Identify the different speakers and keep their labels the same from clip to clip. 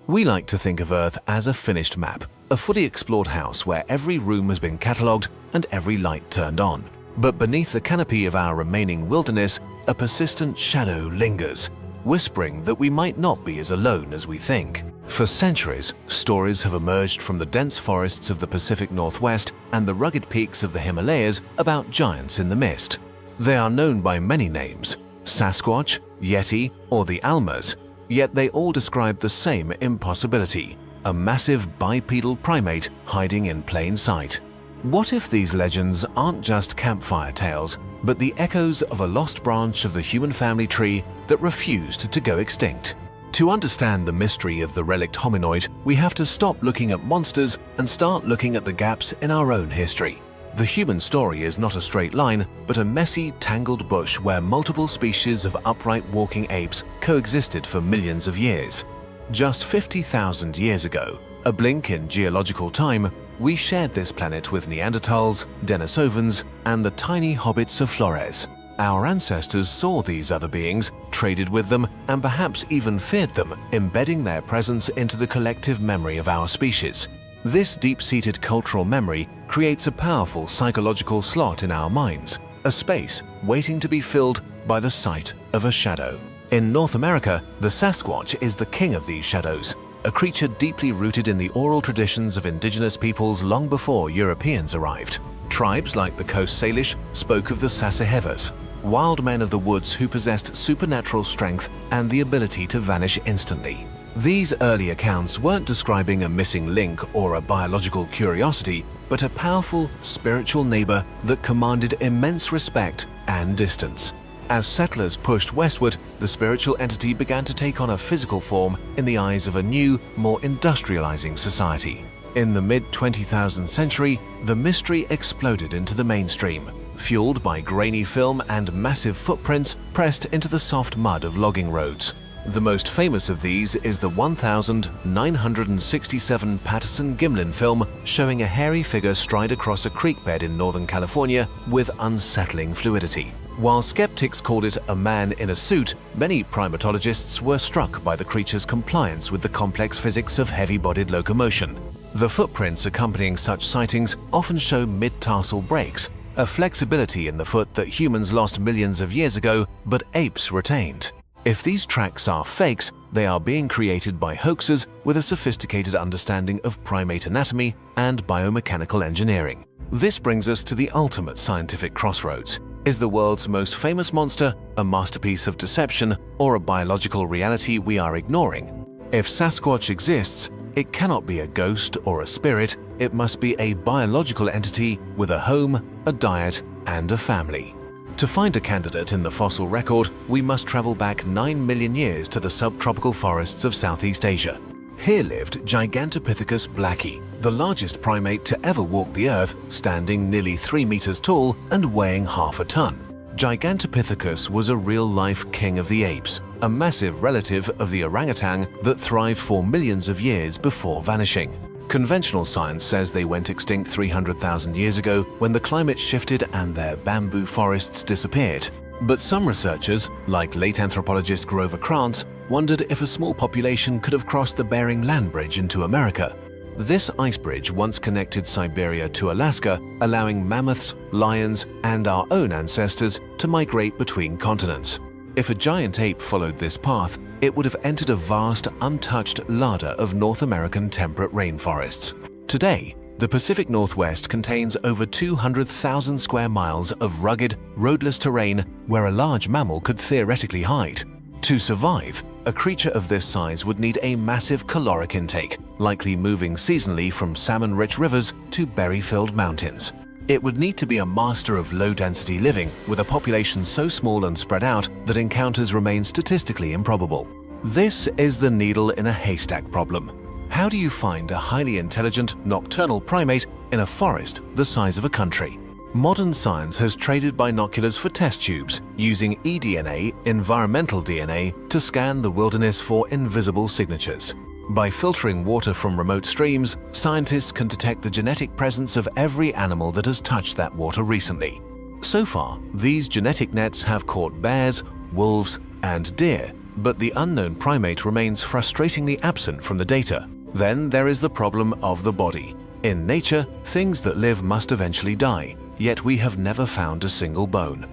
Speaker 1: We like to think of Earth as a finished map, a fully explored house where every room has been catalogued and every light turned on. But beneath the canopy of our remaining wilderness, a persistent shadow lingers, whispering that we might not be as alone as we think. For centuries, stories have emerged from the dense forests of the Pacific Northwest and the rugged peaks of the Himalayas about giants in the mist. They are known by many names: Sasquatch, Yeti, or the Almas, yet they all describe the same impossibility: a massive bipedal primate hiding in plain sight. What if these legends aren't just campfire tales, but the echoes of a lost branch of the human family tree that refused to go extinct? To understand the mystery of the relict hominoid, we have to stop looking at monsters and start looking at the gaps in our own history. The human story is not a straight line, but a messy, tangled bush where multiple species of upright walking apes coexisted for millions of years. Just 50,000 years ago, a blink in geological time, we shared this planet with Neanderthals, Denisovans, and the tiny hobbits of Flores. Our ancestors saw these other beings, traded with them, and perhaps even feared them, embedding their presence into the collective memory of our species. This deep-seated cultural memory creates a powerful psychological slot in our minds, a space waiting to be filled by the sight of a shadow. In North America, the Sasquatch is the king of these shadows, a creature deeply rooted in the oral traditions of indigenous peoples long before Europeans arrived. Tribes like the Coast Salish spoke of the Sasahevas, wild men of the woods who possessed supernatural strength and the ability to vanish instantly. These early accounts weren't describing a missing link or a biological curiosity, but a powerful spiritual neighbor that commanded immense respect and distance. As settlers pushed westward, the spiritual entity began to take on a physical form in the eyes of a new, more industrializing society. In the mid-20,000th century, the mystery exploded into the mainstream, fueled by grainy film and massive footprints pressed into the soft mud of logging roads. The most famous of these is the 1967 Patterson-Gimlin film showing a hairy figure stride across a creek bed in Northern California with unsettling fluidity. While skeptics called it a man in a suit, many primatologists were struck by the creature's compliance with the complex physics of heavy-bodied locomotion. The footprints accompanying such sightings often show mid-tarsal breaks, a flexibility in the foot that humans lost millions of years ago, but apes retained. If these tracks are fakes, they are being created by hoaxers with a sophisticated understanding of primate anatomy and biomechanical engineering. This brings us to the ultimate scientific crossroads. Is the world's most famous monster a masterpiece of deception or a biological reality we are ignoring? If Sasquatch exists, it cannot be a ghost or a spirit, it must be a biological entity with a home, a diet, and a family. To find a candidate in the fossil record, we must travel back 9 million years to the subtropical forests of Southeast Asia. Here lived Gigantopithecus blacki, the largest primate to ever walk the earth, standing nearly 3 meters tall and weighing half a ton. Gigantopithecus was a real-life king of the apes, a massive relative of the orangutan that thrived for millions of years before vanishing. Conventional science says they went extinct 300,000 years ago when the climate shifted and their bamboo forests disappeared. But some researchers, like late anthropologist Grover Krantz, wondered if a small population could have crossed the Bering Land Bridge into America. This ice bridge once connected Siberia to Alaska, allowing mammoths, lions, and our own ancestors to migrate between continents. If a giant ape followed this path, it would have entered a vast, untouched larder of North American temperate rainforests. Today, the Pacific Northwest contains over 200,000 square miles of rugged, roadless terrain where a large mammal could theoretically hide. To survive, a creature of this size would need a massive caloric intake, likely moving seasonally from salmon-rich rivers to berry-filled mountains. It would need to be a master of low-density living, with a population so small and spread out that encounters remain statistically improbable. This is the needle in a haystack problem. How do you find a highly intelligent, nocturnal primate in a forest the size of a country? Modern science has traded binoculars for test tubes, using eDNA, environmental DNA, to scan the wilderness for invisible signatures. By filtering water from remote streams, scientists can detect the genetic presence of every animal that has touched that water recently. So far, these genetic nets have caught bears, wolves, and deer, but the unknown primate remains frustratingly absent from the data. Then there is the problem of the body. In nature, things that live must eventually die, yet we have never found a single bone.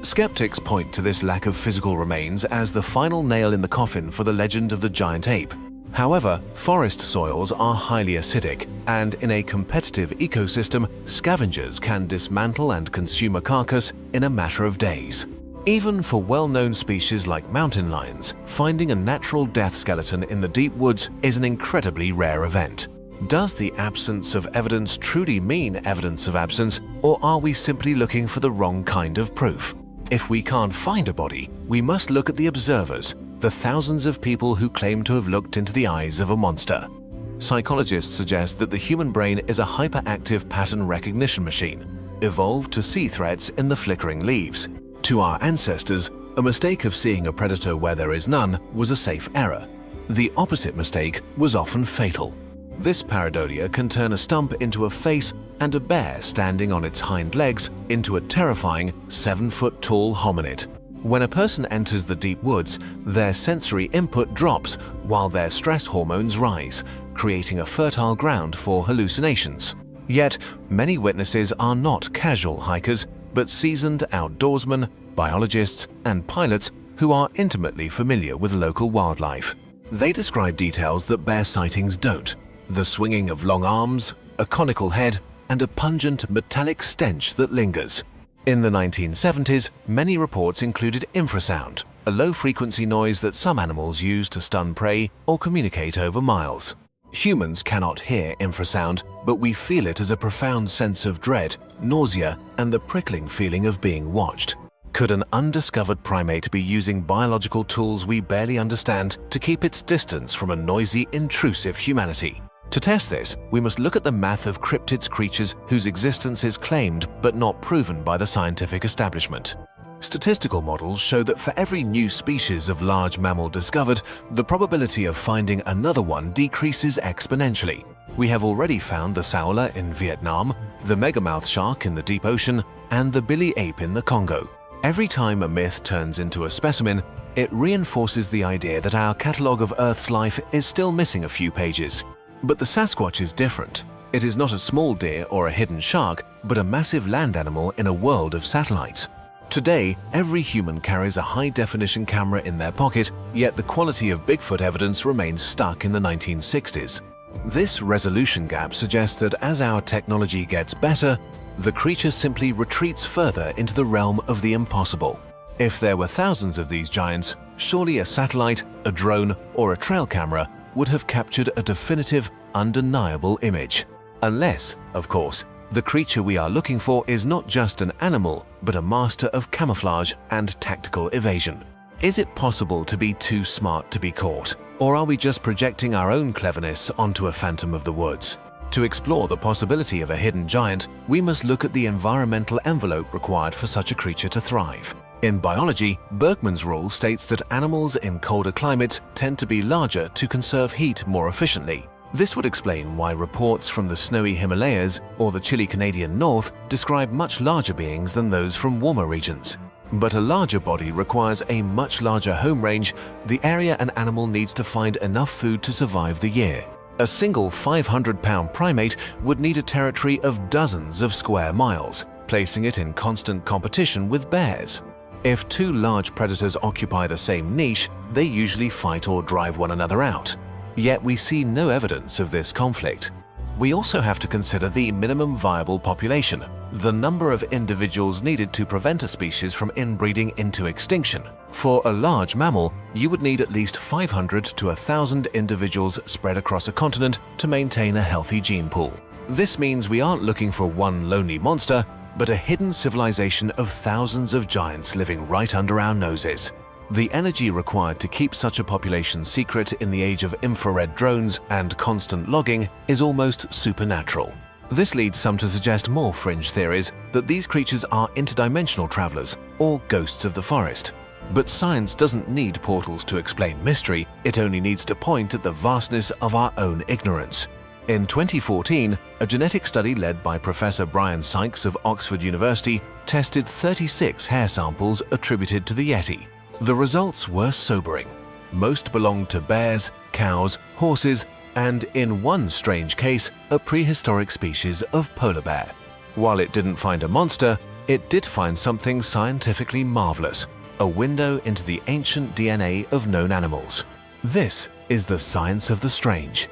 Speaker 1: Skeptics point to this lack of physical remains as the final nail in the coffin for the legend of the giant ape. However, forest soils are highly acidic, and in a competitive ecosystem, scavengers can dismantle and consume a carcass in a matter of days. Even for well-known species like mountain lions, finding a natural death skeleton in the deep woods is an incredibly rare event. Does the absence of evidence truly mean evidence of absence, or are we simply looking for the wrong kind of proof? If we can't find a body, we must look at the observers, the thousands of people who claim to have looked into the eyes of a monster. Psychologists suggest that the human brain is a hyperactive pattern recognition machine, evolved to see threats in the flickering leaves. To our ancestors, a mistake of seeing a predator where there is none was a safe error. The opposite mistake was often fatal. This pareidolia can turn a stump into a face and a bear standing on its hind legs into a terrifying 7-foot-tall hominid. When a person enters the deep woods, their sensory input drops while their stress hormones rise, creating a fertile ground for hallucinations. Yet, many witnesses are not casual hikers, but seasoned outdoorsmen, biologists, and pilots who are intimately familiar with local wildlife. They describe details that bear sightings don't: the swinging of long arms, a conical head, and a pungent metallic stench that lingers. In the 1970s, many reports included infrasound, a low-frequency noise that some animals use to stun prey or communicate over miles. Humans cannot hear infrasound, but we feel it as a profound sense of dread, nausea, and the prickling feeling of being watched. Could an undiscovered primate be using biological tools we barely understand to keep its distance from a noisy, intrusive humanity? To test this, we must look at the math of cryptids creatures whose existence is claimed but not proven by the scientific establishment. Statistical models show that for every new species of large mammal discovered, the probability of finding another one decreases exponentially. We have already found the saola in Vietnam, the megamouth shark in the deep ocean, and the billy ape in the Congo. Every time a myth turns into a specimen, it reinforces the idea that our catalogue of Earth's life is still missing a few pages. But the Sasquatch is different. It is not a small deer or a hidden shark, but a massive land animal in a world of satellites. Today, every human carries a high-definition camera in their pocket, yet the quality of Bigfoot evidence remains stuck in the 1960s. This resolution gap suggests that as our technology gets better, the creature simply retreats further into the realm of the impossible. If there were thousands of these giants, surely a satellite, a drone, or a trail camera would have captured a definitive, undeniable image. Unless, of course, the creature we are looking for is not just an animal, but a master of camouflage and tactical evasion. Is it possible to be too smart to be caught? Or are we just projecting our own cleverness onto a phantom of the woods? To explore the possibility of a hidden giant, we must look at the environmental envelope required for such a creature to thrive. In biology, Berkman's rule states that animals in colder climates tend to be larger to conserve heat more efficiently. This would explain why reports from the snowy Himalayas or the chilly Canadian North describe much larger beings than those from warmer regions. But a larger body requires a much larger home range, the area an animal needs to find enough food to survive the year. A single 500-pound primate would need a territory of dozens of square miles, placing it in constant competition with bears. If two large predators occupy the same niche, they usually fight or drive one another out. Yet we see no evidence of this conflict. We also have to consider the minimum viable population, the number of individuals needed to prevent a species from inbreeding into extinction. For a large mammal, you would need at least 500 to 1,000 individuals spread across a continent to maintain a healthy gene pool. This means we aren't looking for one lonely monster, but a hidden civilization of thousands of giants living right under our noses. The energy required to keep such a population secret in the age of infrared drones and constant logging is almost supernatural. This leads some to suggest more fringe theories that these creatures are interdimensional travelers or ghosts of the forest. But science doesn't need portals to explain mystery, it only needs to point at the vastness of our own ignorance. In 2014, a genetic study led by Professor Brian Sykes of Oxford University tested 36 hair samples attributed to the Yeti. The results were sobering. most belonged to bears, cows, horses, and in one strange case, a prehistoric species of polar bear. While it didn't find a monster, it did find something scientifically marvelous, a window into the ancient DNA of known animals. This is the science of the strange.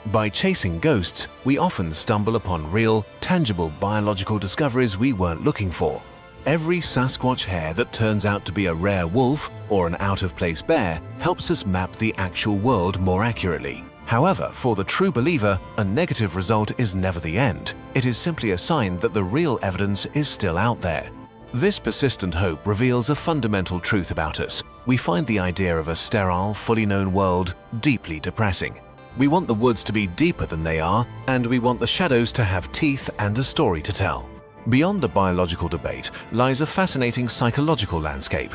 Speaker 1: By chasing ghosts, we often stumble upon real, tangible biological discoveries we weren't looking for. Every Sasquatch hair that turns out to be a rare wolf or an out-of-place bear helps us map the actual world more accurately. However, for the true believer, a negative result is never the end. It is simply a sign that the real evidence is still out there. This persistent hope reveals a fundamental truth about us. We find the idea of a sterile, fully known world deeply depressing. We want the woods to be deeper than they are, and we want the shadows to have teeth and a story to tell. Beyond the biological debate lies a fascinating psychological landscape.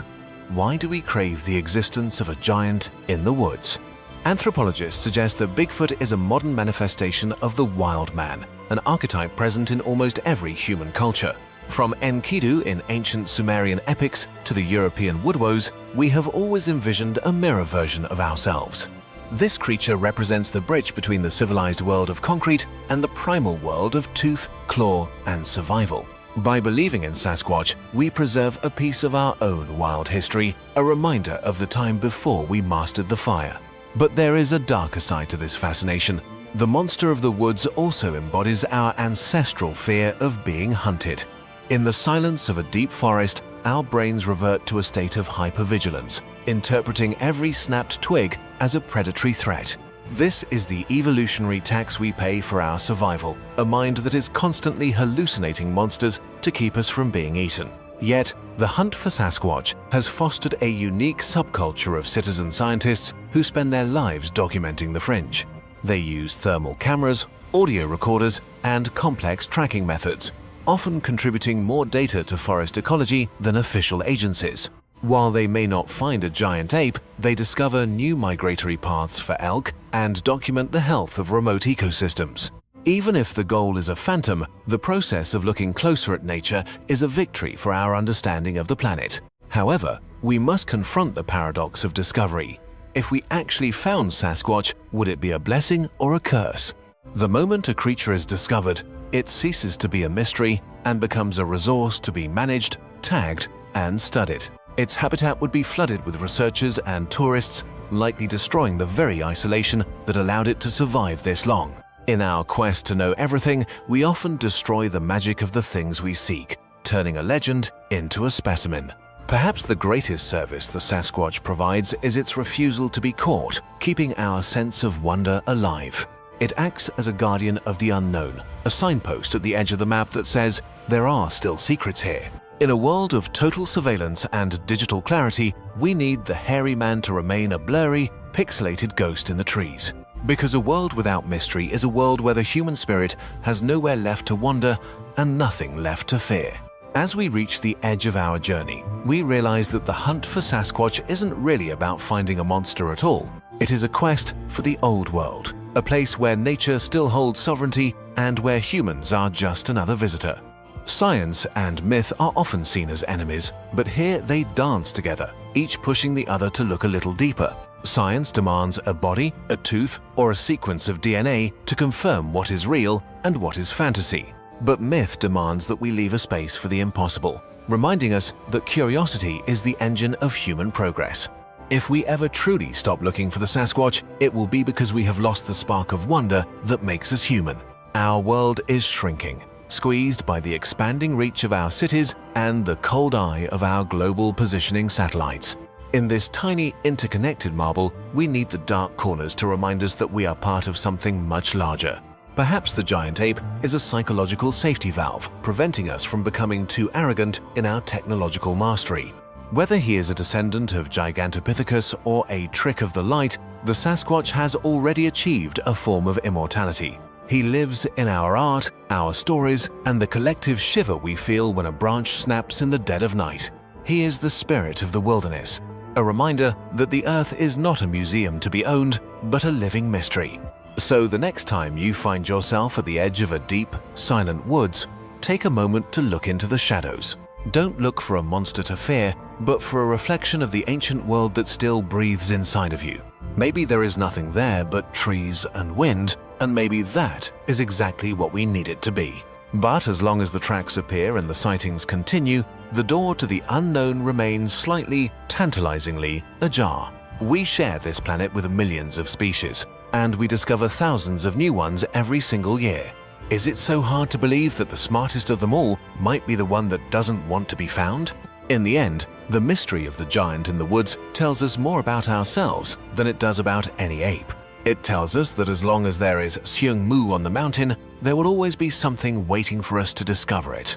Speaker 1: Why do we crave the existence of a giant in the woods? Anthropologists suggest that Bigfoot is a modern manifestation of the wild man, an archetype present in almost every human culture. From Enkidu in ancient Sumerian epics to the European woodwose, we have always envisioned a mirror version of ourselves. This creature represents the bridge between the civilized world of concrete and the primal world of tooth, claw, and survival. By believing in Sasquatch, we preserve a piece of our own wild history, a reminder of the time before we mastered the fire. But there is a darker side to this fascination. The monster of the woods also embodies our ancestral fear of being hunted. In the silence of a deep forest, our brains revert to a state of hypervigilance, interpreting every snapped twig as a predatory threat. This is the evolutionary tax we pay for our survival, a mind that is constantly hallucinating monsters to keep us from being eaten. Yet, the hunt for Sasquatch has fostered a unique subculture of citizen scientists who spend their lives documenting the fringe. They use thermal cameras, audio recorders, and complex tracking methods, often contributing more data to forest ecology than official agencies. While they may not find a giant ape, they discover new migratory paths for elk and document the health of remote ecosystems. Even if the goal is a phantom, the process of looking closer at nature is a victory for our understanding of the planet. However, we must confront the paradox of discovery. If we actually found Sasquatch, would it be a blessing or a curse? The moment a creature is discovered, it ceases to be a mystery and becomes a resource to be managed, tagged, and studied. Its habitat would be flooded with researchers and tourists, likely destroying the very isolation that allowed it to survive this long. In our quest to know everything, we often destroy the magic of the things we seek, turning a legend into a specimen. Perhaps the greatest service the Sasquatch provides is its refusal to be caught, keeping our sense of wonder alive. It acts as a guardian of the unknown, a signpost at the edge of the map that says, there are still secrets here. In a world of total surveillance and digital clarity, we need the hairy man to remain a blurry, pixelated ghost in the trees. Because a world without mystery is a world where the human spirit has nowhere left to wander and nothing left to fear. As we reach the edge of our journey, we realize that the hunt for Sasquatch isn't really about finding a monster at all. It is a quest for the old world, a place where nature still holds sovereignty and where humans are just another visitor. Science and myth are often seen as enemies, but here they dance together, each pushing the other to look a little deeper. Science demands a body, a tooth, or a sequence of DNA to confirm what is real and what is fantasy. But myth demands that we leave a space for the impossible, reminding us that curiosity is the engine of human progress. If we ever truly stop looking for the Sasquatch, it will be because we have lost the spark of wonder that makes us human. Our world is shrinking, squeezed by the expanding reach of our cities and the cold eye of our global positioning satellites. In this tiny, interconnected marble, we need the dark corners to remind us that we are part of something much larger. Perhaps the giant ape is a psychological safety valve, preventing us from becoming too arrogant in our technological mastery. Whether he is a descendant of Gigantopithecus or a trick of the light, the Sasquatch has already achieved a form of immortality. He lives in our art, our stories, and the collective shiver we feel when a branch snaps in the dead of night. He is the spirit of the wilderness, a reminder that the earth is not a museum to be owned, but a living mystery. So the next time you find yourself at the edge of a deep, silent woods, take a moment to look into the shadows. Don't look for a monster to fear, but for a reflection of the ancient world that still breathes inside of you. Maybe there is nothing there but trees and wind, and maybe that is exactly what we need it to be. But as long as the tracks appear and the sightings continue, the door to the unknown remains slightly, tantalizingly ajar. We share this planet with millions of species, and we discover thousands of new ones every single year. Is it so hard to believe that the smartest of them all might be the one that doesn't want to be found? In the end, the mystery of the giant in the woods tells us more about ourselves than it does about any ape. It tells us that as long as there is Seung Mu on the mountain, there will always be something waiting for us to discover it.